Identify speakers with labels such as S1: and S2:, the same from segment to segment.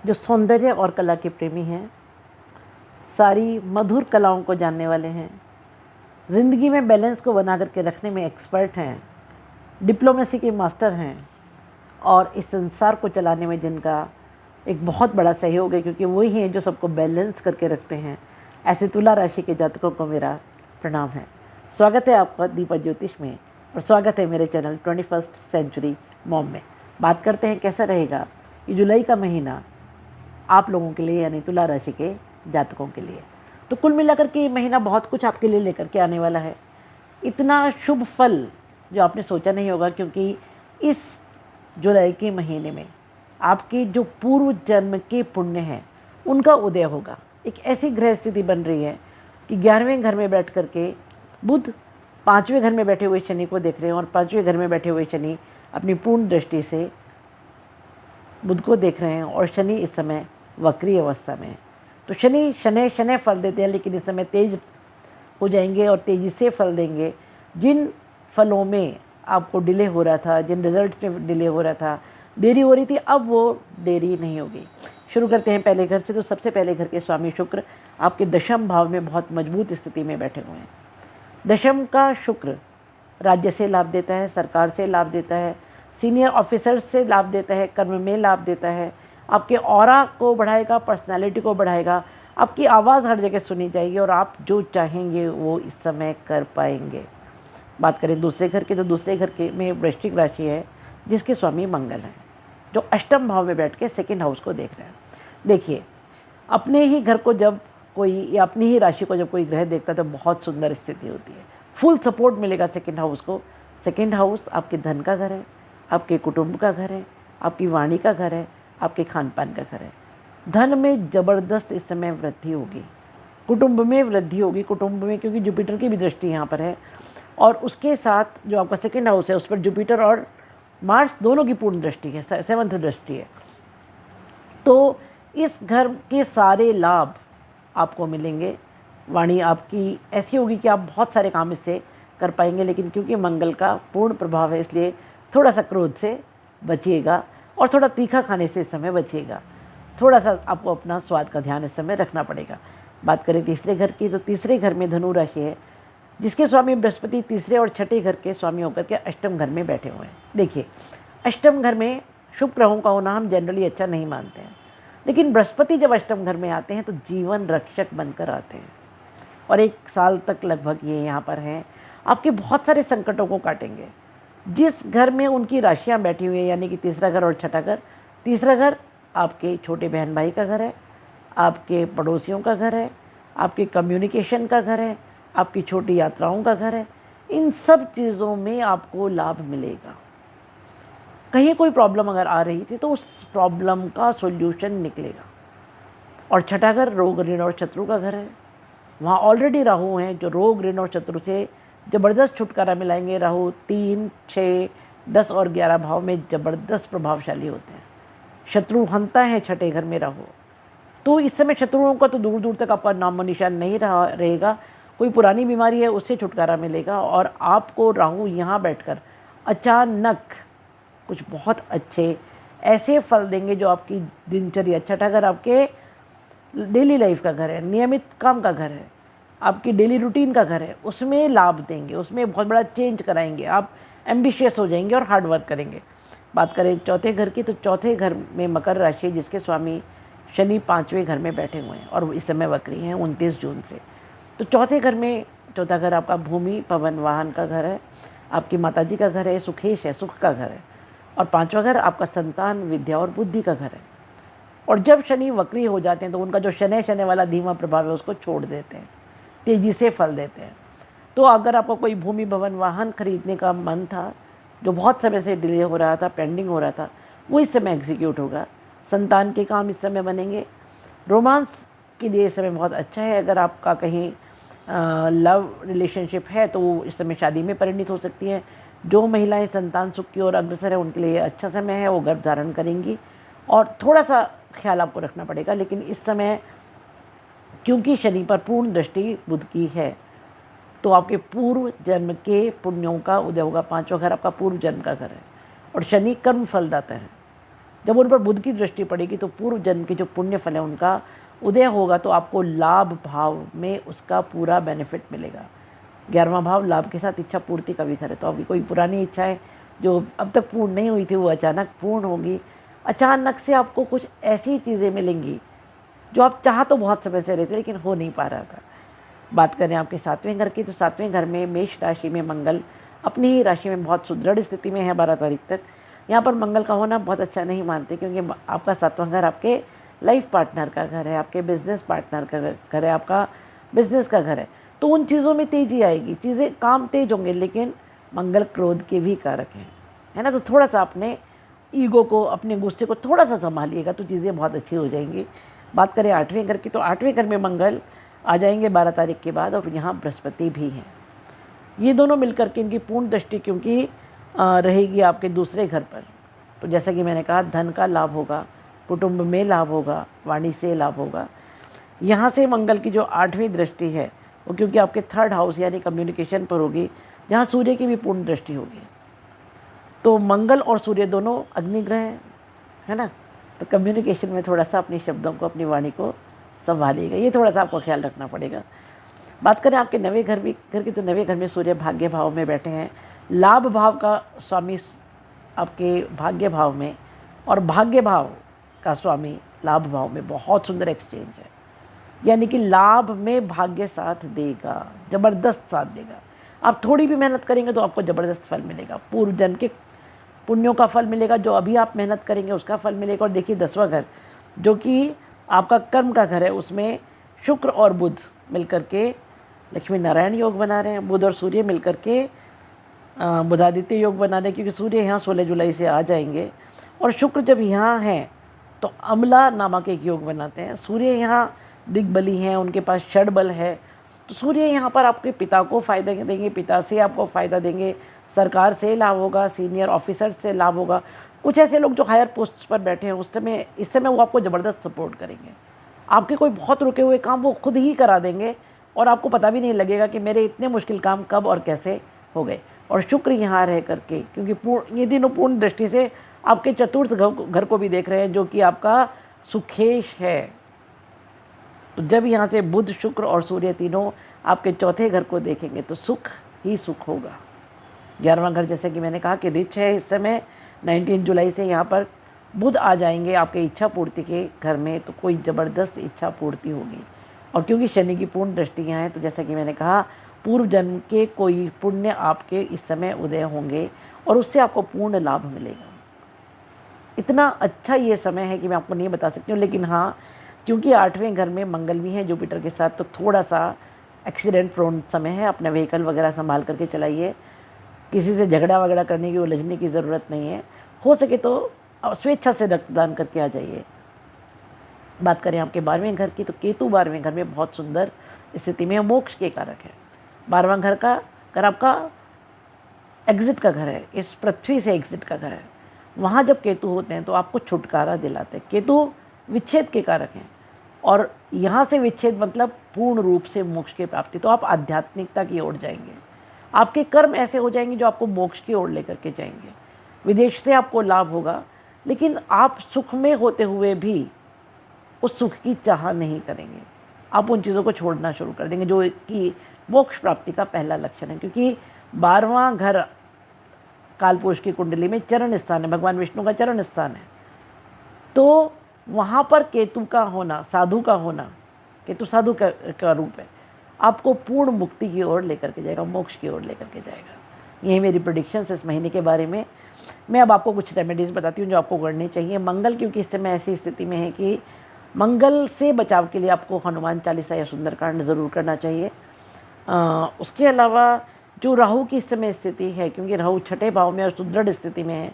S1: जो सौंदर्य और कला के प्रेमी हैं, सारी मधुर कलाओं को जानने वाले हैं, ज़िंदगी में बैलेंस को बना करके रखने में एक्सपर्ट हैं, डिप्लोमेसी के मास्टर हैं और इस संसार को चलाने में जिनका एक बहुत बड़ा सहयोग है, क्योंकि वही हैं जो सबको बैलेंस करके रखते हैं, ऐसे तुला राशि के जातकों को मेरा प्रणाम है। स्वागत है आपका दीपक ज्योतिष में और स्वागत है मेरे चैनल 21st सेंचुरी मॉम में। बात करते हैं कैसा रहेगा ये जुलाई का महीना आप लोगों के लिए, यानी तुला राशि के जातकों के लिए। तो कुल मिलाकर के ये महीना बहुत कुछ आपके लिए लेकर के आने वाला है। इतना शुभ फल जो आपने सोचा नहीं होगा, क्योंकि इस जुलाई के महीने में आपके जो पूर्व जन्म के पुण्य हैं उनका उदय होगा। एक ऐसी ग्रह स्थिति बन रही है कि 11वें घर में बैठ करके बुध 5वें घर में बैठे हुए शनि को देख रहे हैं और 5वें घर में बैठे हुए शनि अपनी पूर्ण दृष्टि से बुध को देख रहे हैं और शनि इस समय वक्री अवस्था में है। तो शनि फल देते हैं, लेकिन इस समय तेज हो जाएंगे और तेज़ी से फल देंगे। जिन फलों में आपको डिले हो रहा था, जिन रिजल्ट्स में डिले हो रहा था, देरी हो रही थी, अब वो देरी नहीं होगी। शुरू करते हैं पहले घर से। तो सबसे पहले घर के स्वामी शुक्र आपके दशम भाव में बहुत मजबूत स्थिति में बैठे हुए हैं। दशम का शुक्र राज्य से लाभ देता है, सरकार से लाभ देता है, सीनियर ऑफिसर्स से लाभ देता है, कर्म में लाभ देता है, आपके ऑरा को बढ़ाएगा, पर्सनालिटी को बढ़ाएगा, आपकी आवाज़ हर जगह सुनी जाएगी और आप जो चाहेंगे वो इस समय कर पाएंगे। बात करें दूसरे घर की, तो दूसरे घर के में वृश्चिक राशि है जिसके स्वामी मंगल हैं, जो अष्टम भाव में बैठ के सेकेंड हाउस को देख रहे हैं। देखिए, अपने ही घर को जब कोई, या अपनी ही राशि को जब कोई ग्रह देखता है तो बहुत सुंदर स्थिति होती है, फुल सपोर्ट मिलेगा सेकेंड हाउस को। सेकेंड हाउस आपके धन का घर है, आपके कुटुंब का घर है, आपकी वाणी का घर है, आपके खान पान का घर है। धन में ज़बरदस्त इस समय वृद्धि होगी, कुटुंब में वृद्धि होगी, कुटुंब में, क्योंकि जुपिटर की भी दृष्टि यहाँ पर है और उसके साथ जो आपका सेकेंड हाउस है उस पर जुपिटर और मार्स दोनों की पूर्ण दृष्टि है, 7th दृष्टि है। तो इस घर के सारे लाभ आपको मिलेंगे। वाणी आपकी ऐसी होगी कि आप बहुत सारे काम इससे कर पाएंगे, लेकिन क्योंकि मंगल का पूर्ण प्रभाव है इसलिए थोड़ा सा क्रोध से बचिएगा और थोड़ा तीखा खाने से इस समय बचिएगा। थोड़ा सा आपको अपना स्वाद का ध्यान इस समय रखना पड़ेगा। बात करें तीसरे घर की, तो तीसरे घर में धनु राशि है जिसके स्वामी बृहस्पति तीसरे और छठे घर के स्वामी होकर के अष्टम घर में बैठे हुए हैं। देखिए, अष्टम घर में शुभ ग्रहों का होना हम जनरली अच्छा नहीं मानते हैं, लेकिन बृहस्पति जब अष्टम घर में आते हैं तो जीवन रक्षक बनकर आते हैं और 1 साल तक लगभग ये यहाँ पर हैं, आपके बहुत सारे संकटों को काटेंगे। जिस घर में उनकी राशियाँ बैठी हुई हैं, यानी कि तीसरा घर और छठा घर, तीसरा घर आपके छोटे बहन भाई का घर है, आपके पड़ोसियों का घर है, आपके कम्युनिकेशन का घर है, आपकी छोटी यात्राओं का घर है। इन सब चीज़ों में आपको लाभ मिलेगा। कहीं कोई प्रॉब्लम अगर आ रही थी तो उस प्रॉब्लम का सॉल्यूशन निकलेगा। और छठा घर रोग ऋण और शत्रु का घर है, वहाँ ऑलरेडी राहु हैं जो रोग ऋण और शत्रु से ज़बरदस्त छुटकारा मिलाएंगे। राहु 3, 6, 10 और 11 भाव में ज़बरदस्त प्रभावशाली होते हैं। शत्रु हंता है छठे घर में राहु, तो इस समय शत्रुओं का तो दूर दूर तक आपका नामो निशान नहीं रहेगा। कोई पुरानी बीमारी है उससे छुटकारा मिलेगा और आपको राहु यहाँ बैठकर अचानक कुछ बहुत अच्छे ऐसे फल देंगे जो आपकी दिनचर्या, छठा घर आपके डेली लाइफ का घर है, नियमित काम का घर है, आपकी डेली रूटीन का घर है, उसमें लाभ देंगे, उसमें बहुत बड़ा चेंज कराएंगे। आप एम्बिशियस हो जाएंगे और हार्ड वर्क करेंगे। बात करें चौथे घर की, तो चौथे घर में मकर राशि है जिसके स्वामी शनि 5वें घर में बैठे हुए हैं और इस समय वक्री हैं 29 जून से। तो चौथे घर में, चौथा घर आपका भूमि पवन वाहन का घर है, आपकी माताजी का घर है, सुखेश है, सुख का घर है। और 5वां घर आपका संतान, विद्या और बुद्धि का घर है। और जब शनि वक्री हो जाते हैं तो उनका जो शनि वाला धीमा प्रभाव है उसको छोड़ देते हैं, तेज़ी से फल देते हैं। तो अगर आपको कोई भूमि भवन वाहन खरीदने का मन था, जो बहुत समय से डिले हो रहा था, पेंडिंग हो रहा था, वो इस समय एग्जीक्यूट होगा। संतान के काम इस समय बनेंगे। रोमांस के लिए इस समय बहुत अच्छा है। अगर आपका कहीं लव रिलेशनशिप है तो वो इस समय शादी में परिणित हो सकती है। जो महिलाएं संतान सुख की ओर अग्रसर है उनके लिए अच्छा समय है, वो गर्भ धारण करेंगी और थोड़ा सा ख्याल आपको रखना पड़ेगा। लेकिन इस समय क्योंकि शनि पर पूर्ण दृष्टि बुध की है तो आपके पूर्व जन्म के पुण्यों का उदय होगा। 5वां घर आपका पूर्व जन्म का घर है और शनि कर्म फलदाता है। जब उन पर बुध की दृष्टि पड़ेगी तो पूर्व जन्म के जो पुण्य फल है उनका उदय होगा, तो आपको लाभ भाव में उसका पूरा बेनिफिट मिलेगा। 11वां भाव लाभ के साथ इच्छा पूर्ति का भी घर है, तो आपकी कोई पुरानी इच्छा है जो अब तक पूर्ण नहीं हुई थी वो अचानक पूर्ण होगी। अचानक से आपको कुछ ऐसी चीज़ें मिलेंगी जो आप चाह तो बहुत समय से रहे थे लेकिन हो नहीं पा रहा था। बात करें आपके 7वें घर की, तो 7वें घर में मेष राशि में मंगल अपनी ही राशि में बहुत सुदृढ़ स्थिति में है 12 तारीख तक। यहाँ पर मंगल का होना बहुत अच्छा नहीं मानते, क्योंकि आपका 7वां घर आपके लाइफ पार्टनर का घर है, आपके बिजनेस पार्टनर का घर है, आपका बिजनेस का घर है। तो उन चीज़ों में तेज़ी आएगी, चीज़ें काम तेज होंगे, लेकिन मंगल क्रोध के भी कारक हैं, है ना। तो थोड़ा सा अपने ईगो को, अपने गुस्से को थोड़ा सा संभालिएगा तो चीज़ें बहुत अच्छी हो जाएंगी। बात करें 8वें घर की, तो 8वें घर में मंगल आ जाएंगे 12 तारीख के बाद, और यहाँ बृहस्पति भी हैं। ये दोनों मिलकर के इनकी पूर्ण दृष्टि क्योंकि रहेगी आपके दूसरे घर पर, तो जैसा कि मैंने कहा धन का लाभ होगा, कुटुंब में लाभ होगा, वाणी से लाभ होगा। यहाँ से मंगल की जो 8वीं दृष्टि है वो क्योंकि आपके 3rd हाउस यानी कम्युनिकेशन पर होगी, जहाँ सूर्य की भी पूर्ण दृष्टि होगी। तो मंगल और सूर्य दोनों अग्निग्रह हैं, है ना। तो कम्युनिकेशन में थोड़ा सा अपने शब्दों को, अपनी वाणी को संभालिएगा, ये थोड़ा सा आपको ख्याल रखना पड़ेगा। बात करें आपके 9वें घर की, तो 9वें घर में सूर्य भाग्य भाव में बैठे हैं, लाभ भाव का स्वामी आपके भाग्य भाव में, और भाग्य भाव का स्वामी लाभ भाव में। बहुत सुंदर एक्सचेंज है, यानी कि लाभ में भाग्य साथ देगा, ज़बरदस्त साथ देगा। आप थोड़ी भी मेहनत करेंगे तो आपको ज़बरदस्त फल मिलेगा, पूर्व जन्म के पुण्यों का फल मिलेगा, जो अभी आप मेहनत करेंगे उसका फल मिलेगा। और देखिए 10वां घर जो कि आपका कर्म का घर है, उसमें शुक्र और बुध मिलकर के लक्ष्मी नारायण योग बना रहे हैं। बुध और सूर्य मिलकर के बुधादित्य योग बना रहे हैं, क्योंकि सूर्य यहाँ 16 जुलाई से आ जाएंगे, और शुक्र जब यहाँ हैं तो अम्ला नामक एक योग बनाते हैं। सूर्य यहाँ दिग्बली हैं, उनके पास षड बल है, तो सूर्य यहाँ पर आपके पिता को फ़ायदा देंगे, पिता से आपको फ़ायदा देंगे, सरकार से लाभ होगा, सीनियर ऑफिसर से लाभ होगा। कुछ ऐसे लोग जो हायर पोस्ट पर बैठे हैं इस समय वो आपको ज़बरदस्त सपोर्ट करेंगे। आपके कोई बहुत रुके हुए काम वो खुद ही करा देंगे, और आपको पता भी नहीं लगेगा कि मेरे इतने मुश्किल काम कब और कैसे हो गए। और शुक्र यहाँ रह करके, क्योंकि ये तीनों पूर्ण दृष्टि से आपके चतुर्थ घर को भी देख रहे हैं, जो कि आपका सुखेश है। तो जब यहाँ से बुध, शुक्र और सूर्य तीनों आपके चौथे घर को देखेंगे तो सुख ही सुख होगा। 11वां घर जैसे कि मैंने कहा कि रिच है इस समय। 19 जुलाई से यहाँ पर बुध आ जाएंगे आपके इच्छा पूर्ति के घर में, तो कोई ज़बरदस्त इच्छा पूर्ति होगी। और क्योंकि शनि की पूर्ण दृष्टि यहाँ है, तो जैसा कि मैंने कहा पूर्व जन्म के कोई पुण्य आपके इस समय उदय होंगे, और उससे आपको पूर्ण लाभ मिलेगा। इतना अच्छा ये समय है कि मैं आपको नहीं बता सकती हूँ, लेकिन हाँ, क्योंकि 8वें घर में मंगल भी है जुपिटर के साथ, तो थोड़ा सा एक्सीडेंट प्रोन समय है। अपना व्हीकल वगैरह संभाल करके चलाइए, किसी से झगड़ा वगड़ा करने की, उलझने की ज़रूरत नहीं है। हो सके तो स्वेच्छा से रक्तदान करके आ जाइए। बात करें आपके 12वें घर की, तो केतु 12वें घर में बहुत सुंदर स्थिति में मोक्ष के कारक है। 12वां घर का घर आपका एग्जिट का घर है, इस पृथ्वी से एग्जिट का घर है। वहाँ जब केतु होते हैं तो आपको छुटकारा दिलाते हैं। केतु विच्छेद के कारक हैं, और यहाँ से विच्छेद मतलब पूर्ण रूप से मोक्ष की प्राप्ति। तो आप आध्यात्मिकता की ओर जाएंगे, आपके कर्म ऐसे हो जाएंगे जो आपको मोक्ष की ओर लेकर के जाएंगे। विदेश से आपको लाभ होगा, लेकिन आप सुख में होते हुए भी उस सुख की चाह नहीं करेंगे। आप उन चीज़ों को छोड़ना शुरू कर देंगे जो कि मोक्ष प्राप्ति का पहला लक्षण है। क्योंकि 12वां घर कालपुरुष की कुंडली में चरण स्थान है, भगवान विष्णु का चरण स्थान है। तो वहाँ पर केतु का होना, साधु का होना, केतु साधु का रूप है, आपको पूर्ण मुक्ति की ओर लेकर के जाएगा, मोक्ष की ओर लेकर के जाएगा। यही मेरी प्रेडिक्शंस इस महीने के बारे में। मैं अब आपको कुछ रेमेडीज़ बताती हूँ जो आपको करनी चाहिए। मंगल क्योंकि इस समय ऐसी स्थिति में है कि मंगल से बचाव के लिए आपको हनुमान चालीसा या सुंदरकांड ज़रूर करना चाहिए। उसके अलावा जो राहु की इस समय स्थिति है, क्योंकि राहु 6ठे भाव में और सुदृढ़ स्थिति में है,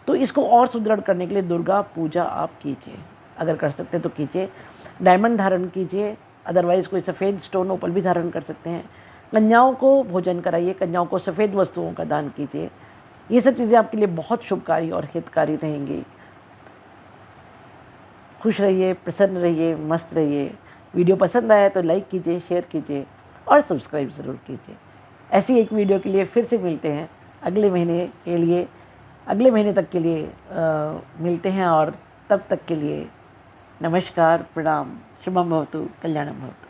S1: तो इसको और सुदृढ़ करने के लिए दुर्गा पूजा आप कीजिए, अगर कर सकते हैं तो कीजिए। डायमंड धारण कीजिए, अदरवाइज़ कोई सफ़ेद स्टोन ओपल भी धारण कर सकते हैं। कन्याओं को भोजन कराइए, कन्याओं को सफ़ेद वस्तुओं का दान कीजिए। ये सब चीज़ें आपके लिए बहुत शुभकारी और हितकारी रहेंगी। खुश रहिए, प्रसन्न रहिए, मस्त रहिए। वीडियो पसंद आया तो लाइक कीजिए, शेयर कीजिए और सब्सक्राइब ज़रूर कीजिए। ऐसी एक वीडियो के लिए फिर से मिलते हैं अगले महीने के लिए। अगले महीने तक के लिए मिलते हैं और तब तक के लिए नमस्कार, प्रणाम, शुभम भवतु, कल्याणम भवतु।